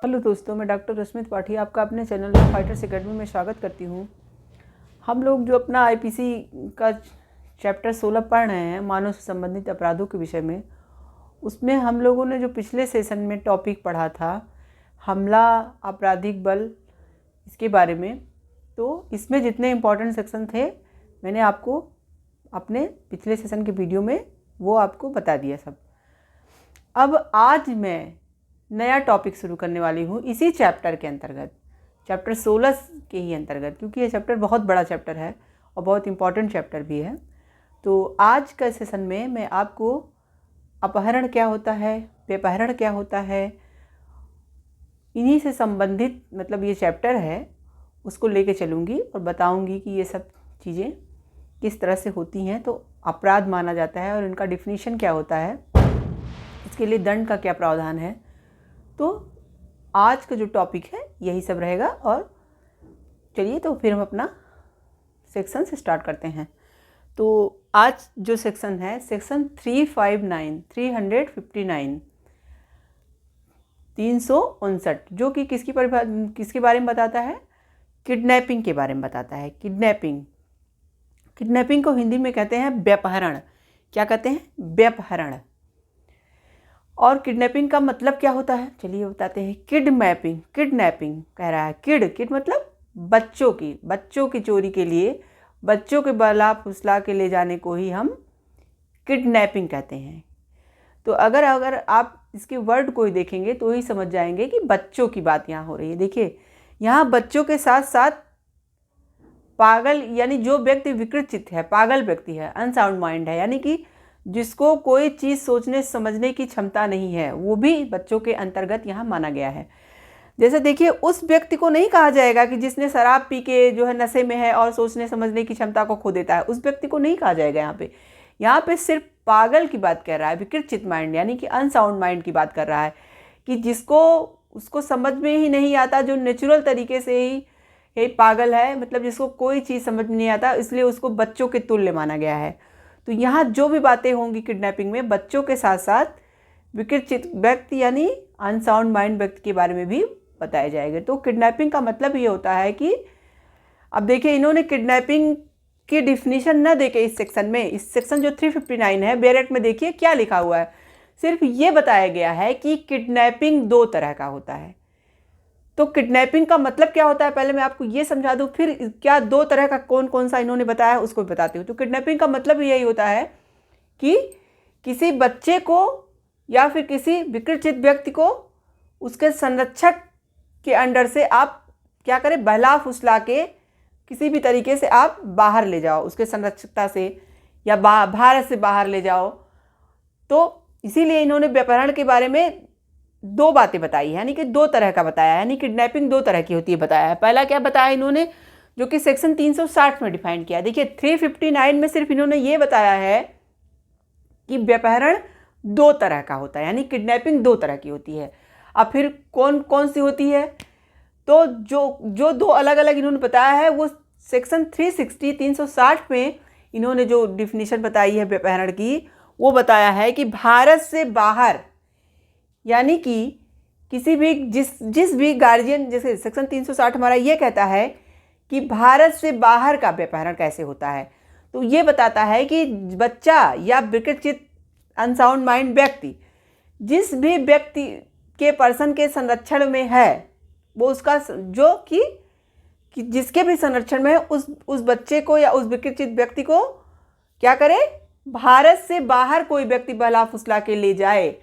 Hello दोस्तों, मैं doctor रश्मि त्रिपाठी आपका अपने चैनल में फाइटर्स एकेडमी में स्वागत करती हूँ। हम लोग जो अपना आईपीसी का चैप्टर 16 पढ़ रहे हैं मानव से संबंधित अपराधों के विषय में, उसमें हम लोगों ने जो पिछले सेशन में टॉपिक पढ़ा था हमला, आपराधिक बल, इसके बारे में, तो इसमें जितने इम्पोर्टेंट सेक्शन थे मैंने आपको अपने पिछले सेशन के वीडियो में वो आपको बता दिया सब। अब आज मैं नया टॉपिक शुरू करने वाली हूँ इसी चैप्टर के अंतर्गत, चैप्टर 16 के ही अंतर्गत, क्योंकि ये चैप्टर बहुत बड़ा चैप्टर है और बहुत इम्पॉर्टेंट चैप्टर भी है। तो आज का सेशन में मैं आपको अपहरण क्या होता है, व्यपहरण क्या होता है, इन्हीं से संबंधित मतलब ये चैप्टर है उसको लेके चलूँगी और बताऊँगी कि ये सब चीज़ें किस तरह से होती हैं, तो अपराध माना जाता है और इनका डिफिनीशन क्या होता है, इसके लिए दंड का क्या प्रावधान है। तो आज का जो टॉपिक है यही सब रहेगा। और चलिए तो फिर हम अपना सेक्शन से स्टार्ट करते हैं। तो आज जो सेक्शन है सेक्शन 359 359, जो कि किसके बारे में बताता है, किडनैपिंग के बारे में बताता है। किडनैपिंग को हिंदी में कहते हैं व्यपहरण। क्या कहते हैं? व्यपहरण। और किडनैपिंग का मतलब क्या होता है चलिए बताते हैं। किडनैपिंग कह रहा है, किड मतलब बच्चों की चोरी के लिए, बच्चों के बला फुसला के ले जाने को ही हम किडनैपिंग कहते हैं। तो अगर आप इसके वर्ड को ही देखेंगे तो ही समझ जाएंगे कि बच्चों की बात यहाँ हो रही है। देखिए, यहाँ बच्चों के साथ साथ पागल, यानी जो व्यक्ति विकृत है, पागल व्यक्ति है, अनसाउंड माइंड है, यानी कि जिसको कोई चीज़ सोचने समझने की क्षमता नहीं है, वो भी बच्चों के अंतर्गत यहाँ माना गया है। जैसे देखिए, उस व्यक्ति को नहीं कहा जाएगा कि जिसने शराब पी के जो है नशे में है और सोचने समझने की क्षमता को खो देता है, उस व्यक्ति को नहीं कहा जाएगा। यहाँ पे सिर्फ पागल की बात कर रहा है, विकृत माइंड यानी कि अनसाउंड माइंड की बात कर रहा है, कि जिसको उसको समझ में ही नहीं आता, जो नेचुरल तरीके से ही पागल है, मतलब जिसको कोई चीज़ समझ में नहीं आता, इसलिए उसको बच्चों के तुल्य माना गया है। तो यहाँ जो भी बातें होंगी किडनैपिंग में, बच्चों के साथ साथ विकृत व्यक्ति यानी अनसाउंड माइंड व्यक्ति के बारे में भी बताए जाएंगे। तो किडनैपिंग का मतलब ये होता है कि अब देखिए, इन्होंने किडनैपिंग की डिफिनीशन न देके इस सेक्शन जो 359 है, बैरेट में देखिए क्या लिखा हुआ है। सिर्फ ये बताया गया है कि किडनैपिंग 2 तरह का होता है। तो किडनैपिंग का मतलब क्या होता है पहले मैं आपको ये समझा दूं, फिर क्या 2 तरह का कौन कौन सा इन्होंने बताया है उसको भी बताती हूँ। तो किडनैपिंग का मतलब यही होता है कि किसी बच्चे को या फिर किसी विकृत व्यक्ति को उसके संरक्षक के अंडर से आप क्या करें, बहला फुसला के किसी भी तरीके से आप बाहर ले जाओ, उसके संरक्षकता से या भारत से बाहर ले जाओ। तो इसीलिए इन्होंने व्यपहरण के बारे में 2 बातें बताई है, यानी कि 2 तरह का बताया है, यानी किडनैपिंग 2 तरह की होती है बताया है। पहला क्या बताया इन्होंने, जो कि सेक्शन 360 में डिफाइन किया। देखिए 359 में सिर्फ इन्होंने ये बताया है कि व्यपहरण 2 तरह का होता है, यानी किडनैपिंग 2 तरह की होती है। अब फिर कौन कौन सी होती है, तो जो 2 अलग अलग इन्होंने बताया है वो सेक्शन 360 में इन्होंने जो डिफिनीशन बताई है व्यपहरण की, वो बताया है कि भारत से बाहर, यानी कि किसी भी जिस भी गार्जियन, जैसे सेक्शन 360 हमारा ये कहता है कि भारत से बाहर का व्यपहरण कैसे होता है। तो ये बताता है कि बच्चा या विकृत अनसाउंड माइंड व्यक्ति जिस भी व्यक्ति के पर्सन के संरक्षण में है, वो उसका जो कि जिसके भी संरक्षण में है, उस बच्चे को या उस विकृत व्यक्ति को क्या करे, भारत से बाहर कोई व्यक्ति बहला फुसला के ले जाए,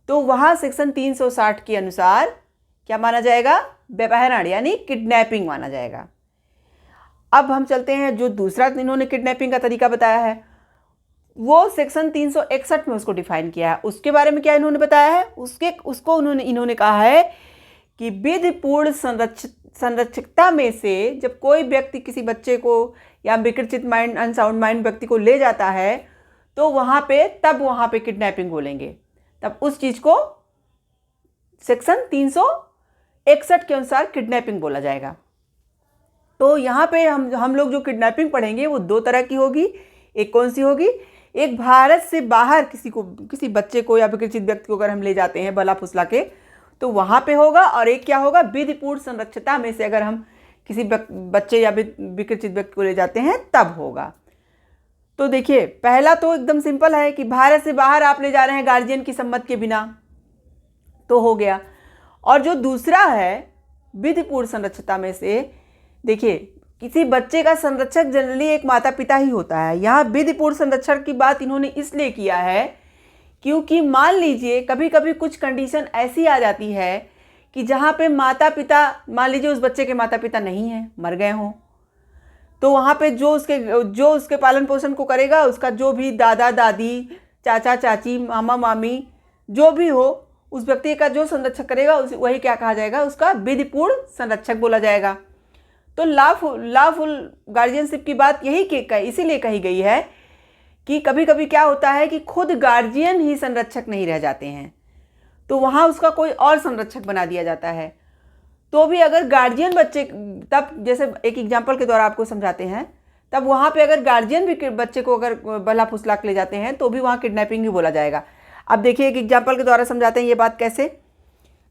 तो वहाँ सेक्शन 360 के अनुसार क्या माना जाएगा, व्यपहरण यानी किडनैपिंग माना जाएगा। अब हम चलते हैं, जो दूसरा इन्होंने किडनैपिंग का तरीका बताया है वो सेक्शन 361 में उसको डिफाइन किया है। उसके बारे में क्या इन्होंने बताया है, उसको इन्होंने कहा है कि विधिपूर्ण संरक्षकता में से जब कोई व्यक्ति किसी बच्चे को या विकृत माइंड अनसाउंड माइंड व्यक्ति को ले जाता है, तो वहाँ पे किडनैपिंग बोलेंगे, तब उस चीज़ को सेक्शन 361 के अनुसार किडनैपिंग बोला जाएगा। तो यहाँ पे हम लोग जो किडनैपिंग पढ़ेंगे वो 2 तरह की होगी। एक कौन सी होगी, एक भारत से बाहर किसी बच्चे को या विकृत व्यक्ति को अगर हम ले जाते हैं बला फुसला के, तो वहाँ पे होगा, और एक क्या होगा, विधिपूर्ण संरक्षिता में से अगर हम किसी बच्चे या विकृत व्यक्ति को ले जाते हैं तब होगा। तो देखिए पहला तो एकदम सिंपल है कि भारत से बाहर आप ले जा रहे हैं गार्जियन की सम्मति के बिना, तो हो गया। और जो दूसरा है विधिपूर्ण संरक्षिता में से, देखिए किसी बच्चे का संरक्षक जनरली एक माता पिता ही होता है। यहाँ विधिपूर्ण संरक्षण की बात इन्होंने इसलिए किया है क्योंकि मान लीजिए कभी कभी कुछ कंडीशन ऐसी आ जाती है कि जहाँ पे माता पिता, मान लीजिए उस बच्चे के माता पिता नहीं हैं, मर गए हों, तो वहाँ पे जो उसके पालन पोषण को करेगा, उसका जो भी दादा दादी, चाचा चाची, मामा मामी जो भी हो, उस व्यक्ति का जो संरक्षक करेगा वही क्या कहा जाएगा, उसका विधिपूर्ण संरक्षक बोला जाएगा। तो लॉफुल गार्जियनशिप की बात इसीलिए कही गई है कि कभी कभी क्या होता है कि खुद गार्जियन ही संरक्षक नहीं रह जाते हैं, तो वहाँ उसका कोई और संरक्षक बना दिया जाता है। तो भी अगर गार्जियन बच्चे, तब जैसे एक एग्जाम्पल के द्वारा आपको समझाते हैं, तब वहाँ पे अगर गार्जियन भी बच्चे को अगर बला फुसला के ले जाते हैं तो भी वहाँ किडनैपिंग ही बोला जाएगा। अब देखिए एक एग्जाम्पल के द्वारा समझाते हैं ये बात कैसे।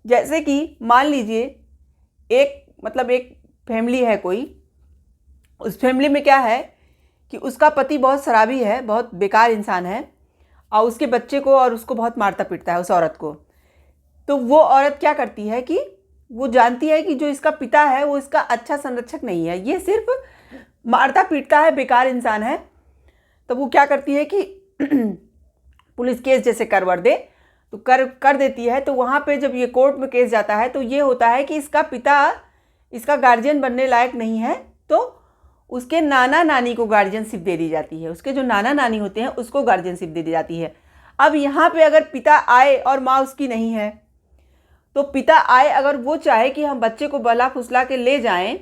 जैसे कि मान लीजिए एक फैमिली है कोई, उस फैमिली में क्या है कि उसका पति बहुत शराबी है, बहुत बेकार इंसान है, और उसके बच्चे को और उसको बहुत मारता पीटता है, उस औरत को। तो वो औरत क्या करती है कि वो जानती है कि जो इसका पिता है वो इसका अच्छा संरक्षक नहीं है, ये सिर्फ मारता पीटता है, बेकार इंसान है। तो वो क्या करती है कि पुलिस केस जैसे करवा दे, तो कर देती है। तो वहाँ पे जब ये कोर्ट में केस जाता है तो ये होता है कि इसका पिता इसका गार्जियन बनने लायक नहीं है, तो उसके नाना नानी को गार्जियनशिप दे दी जाती है, उसके जो नाना नानी होते हैं उसको गार्जियनशिप दे दी जाती है। अब यहाँ पे अगर पिता आए और माँ उसकी नहीं है, तो पिता आए अगर वो चाहे कि हम बच्चे को बला फुसला के ले जाएं,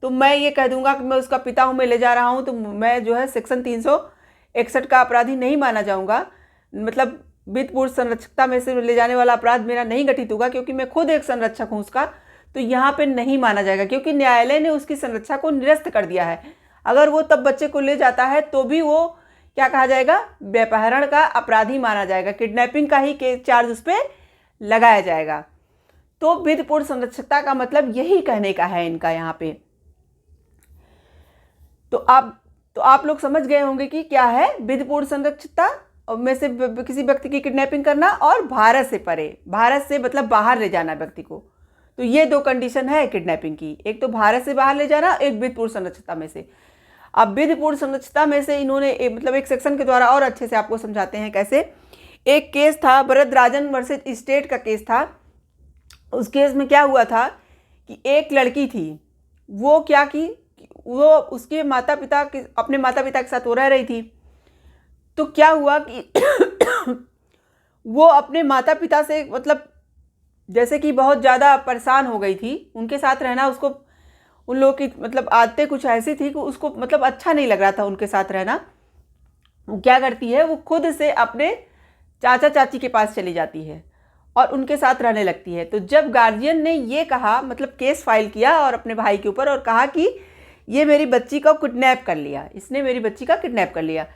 तो मैं ये कह दूंगा कि मैं उसका पिता हूँ, मैं ले जा रहा हूँ, तो मैं जो है सेक्शन 361 का अपराधी नहीं माना जाऊँगा, मतलब विधिपूर्ण संरक्षकता में से ले जाने वाला अपराध मेरा नहीं गठित होगा, क्योंकि मैं खुद एक संरक्षक हूँ उसका, तो यहाँ पे नहीं माना जाएगा, क्योंकि न्यायालय ने उसकी संरक्षा को निरस्त कर दिया है। अगर वो तब बच्चे को ले जाता है तो भी वो क्या कहा जाएगा, व्यपहरण का अपराधी माना जाएगा, किडनैपिंग का ही चार्ज उस पर लगाया जाएगा। तो विधिपूर्ण संरक्षकता का मतलब यही कहने का है इनका यहाँ पे। तो आप लोग समझ गए होंगे कि क्या है विधिपूर्ण संरक्षितता में से किसी व्यक्ति की किडनैपिंग करना, और भारत से परे, भारत से मतलब बाहर ले जाना व्यक्ति को। तो ये दो कंडीशन है किडनैपिंग की, एक तो भारत से बाहर ले जाना, एक विधिपूर्ण संरक्षितता में से। अब विधिपूर्ण संरक्षितता में से इन्होंने एक सेक्शन के द्वारा और अच्छे से आपको समझाते हैं कैसे। एक केस था वरदराजन वर्सेज स्टेट का केस था। उस केस में क्या हुआ था कि एक लड़की थी, वो क्या की, वो उसके अपने माता पिता के साथ वो रह रही थी। तो क्या हुआ कि वो अपने माता पिता से मतलब जैसे कि बहुत ज़्यादा परेशान हो गई थी, उनके साथ रहना उसको, उन लोगों की मतलब आदतें कुछ ऐसी थी कि उसको मतलब अच्छा नहीं लग रहा था उनके साथ रहना। वो क्या करती है, वो खुद से अपने चाचा चाची के पास चली जाती है और उनके साथ रहने लगती है। तो जब गार्जियन ने ये कहा, मतलब केस फाइल किया और अपने भाई के ऊपर, और कहा कि ये मेरी बच्ची को किडनैप कर लिया, इसने मेरी बच्ची का किडनैप कर लिया,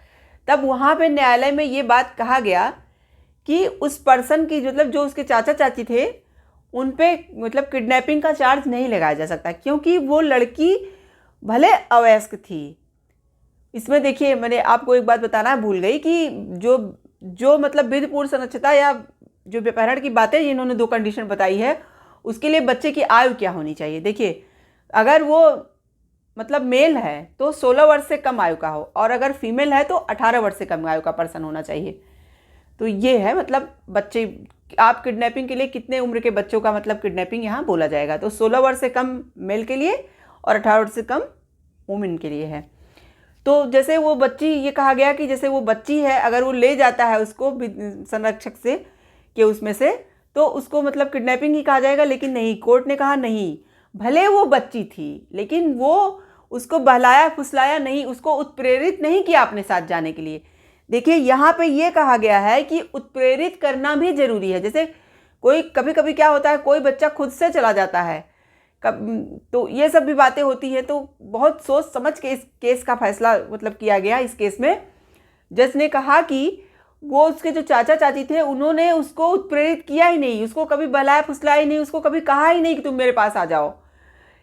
तब वहाँ पे न्यायालय में ये बात कहा गया कि उस पर्सन की मतलब जो उसके चाचा चाची थे उन पे मतलब किडनैपिंग का चार्ज नहीं लगाया जा सकता, क्योंकि वो लड़की भले अवयस्क थी। इसमें देखिए मैंने आपको एक बात बताना भूल गई कि जो मतलब विधिपूर्ण संरक्षितता या जो व्यपहरण की बातें इन्होंने दो कंडीशन बताई है, उसके लिए बच्चे की आयु क्या होनी चाहिए। देखिए अगर वो मतलब मेल है तो 16 वर्ष से कम आयु का हो, और अगर फीमेल है तो 18 वर्ष से कम आयु का पर्सन होना चाहिए। तो ये है मतलब बच्चे, आप किडनैपिंग के लिए कितने उम्र के बच्चों का मतलब किडनैपिंग यहाँ बोला जाएगा, तो 16 वर्ष से कम मेल के लिए और 18 वर्ष से कम वुमेन के लिए है। तो जैसे वो बच्ची, ये कहा गया कि जैसे वो बच्ची है, अगर वो ले जाता है उसको संरक्षक से कि उसमें से, तो उसको मतलब किडनैपिंग ही कहा जाएगा। लेकिन नहीं, कोर्ट ने कहा नहीं, भले वो बच्ची थी लेकिन वो उसको बहलाया फुसलाया नहीं, उसको उत्प्रेरित नहीं किया अपने साथ जाने के लिए। देखिए यहाँ पे ये कहा गया है कि उत्प्रेरित करना भी जरूरी है। जैसे कभी कभी क्या होता है, कोई बच्चा खुद से चला जाता है, तो ये सब भी बातें होती हैं। तो बहुत सोच समझ के इस केस का फैसला मतलब किया गया। इस केस में जज ने कहा कि वो उसके जो चाचा चाची थे उन्होंने उसको उत्प्रेरित किया ही नहीं, उसको कभी बहलाया फुसलाया ही नहीं, उसको कभी कहा ही नहीं कि तुम मेरे पास आ जाओ।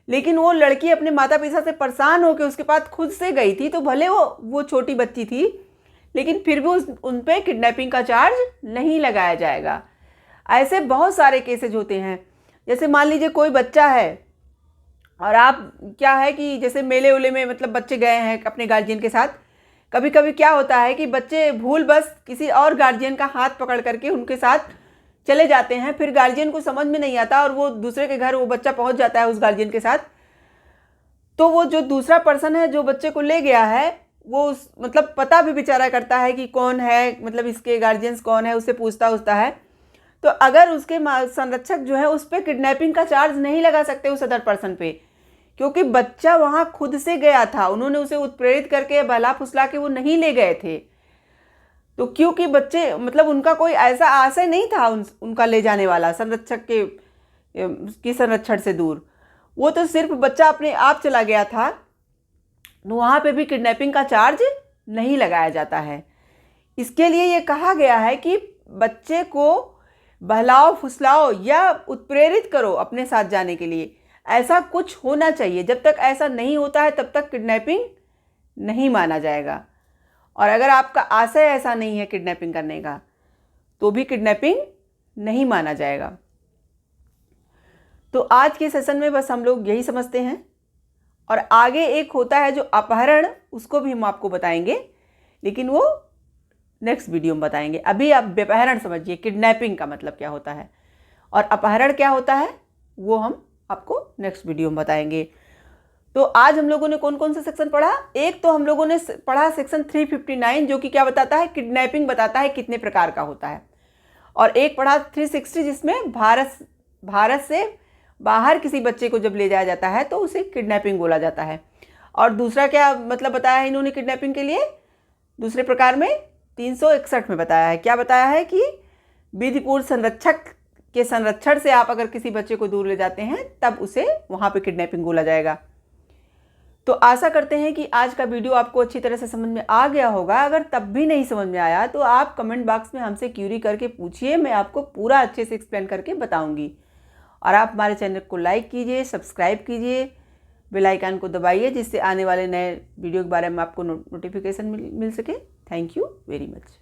लेकिन वो लड़की अपने माता पिता से परेशान होकर उसके पास खुद से गई थी। तो भले वो छोटी बच्ची थी, लेकिन फिर भी उन पे किडनैपिंग का चार्ज नहीं लगाया जाएगा। ऐसे बहुत सारे केसेज होते हैं। जैसे मान लीजिए कोई बच्चा है और आप क्या है कि जैसे मेले उले में मतलब बच्चे गए हैं अपने गार्जियन के साथ, कभी कभी क्या होता है कि बच्चे भूल बस किसी और गार्जियन का हाथ पकड़ करके उनके साथ चले जाते हैं। फिर गार्जियन को समझ में नहीं आता और वो दूसरे के घर वो बच्चा पहुंच जाता है उस गार्जियन के साथ। तो वो जो दूसरा पर्सन है जो बच्चे को ले गया है वो मतलब पता भी बेचारा करता है कि कौन है, मतलब इसके गार्जियंस कौन है, उससे पूछता है। तो अगर उसके संरक्षक जो है उस पर किडनैपिंग का चार्ज नहीं लगा सकते उस अदर पर्सन पे, क्योंकि बच्चा वहाँ खुद से गया था, उन्होंने उसे उत्प्रेरित करके बहला फुसला के वो नहीं ले गए थे। तो क्योंकि बच्चे मतलब उनका कोई ऐसा आशय नहीं था उनका ले जाने वाला संरक्षक की संरक्षण से दूर, वो तो सिर्फ बच्चा अपने आप चला गया था। तो वहाँ पे भी किडनैपिंग का चार्ज नहीं लगाया जाता है। इसके लिए ये कहा गया है कि बच्चे को बहलाओ फुसलाओ या उत्प्रेरित करो अपने साथ जाने के लिए, ऐसा कुछ होना चाहिए। जब तक ऐसा नहीं होता है तब तक किडनैपिंग नहीं माना जाएगा। और अगर आपका आशय ऐसा नहीं है किडनैपिंग करने का तो भी किडनैपिंग नहीं माना जाएगा। तो आज के सेशन में बस हम लोग यही समझते हैं। और आगे एक होता है जो अपहरण, उसको भी हम आपको बताएंगे, लेकिन वो नेक्स्ट वीडियो में बताएंगे। अभी आप बेपहरण समझिए, किडनैपिंग का मतलब क्या होता है और अपहरण क्या होता है वो हम आपको नेक्स्ट वीडियो में बताएंगे। तो आज हम लोगों ने कौन कौन सा सेक्शन पढ़ा? एक तो हम लोगों ने पढ़ा सेक्शन 359 जो कि क्या बताता है, किडनैपिंग बताता है कितने प्रकार का होता है। और एक पढ़ा 360 जिसमें भारत से बाहर किसी बच्चे को जब ले जाया जाता है तो उसे किडनैपिंग बोला जाता है। और दूसरा क्या मतलब बताया है इन्होंने किडनैपिंग के लिए? दूसरे प्रकार में 361 में बताया है। क्या बताया है कि विधिपूर्ण संरक्षक के संरक्षण से आप अगर किसी बच्चे को दूर ले जाते हैं तब उसे वहाँ पे किडनैपिंग बोला जाएगा। तो आशा करते हैं कि आज का वीडियो आपको अच्छी तरह से समझ में आ गया होगा। अगर तब भी नहीं समझ में आया तो आप कमेंट बॉक्स में हमसे क्यूरी करके पूछिए, मैं आपको पूरा अच्छे से एक्सप्लेन करके बताऊंगी। और आप हमारे चैनल को लाइक कीजिए, सब्सक्राइब कीजिए, बेल आइकन को दबाइए जिससे आने वाले नए वीडियो के बारे में आपको नोटिफिकेशन मिल सके। Thank you very much.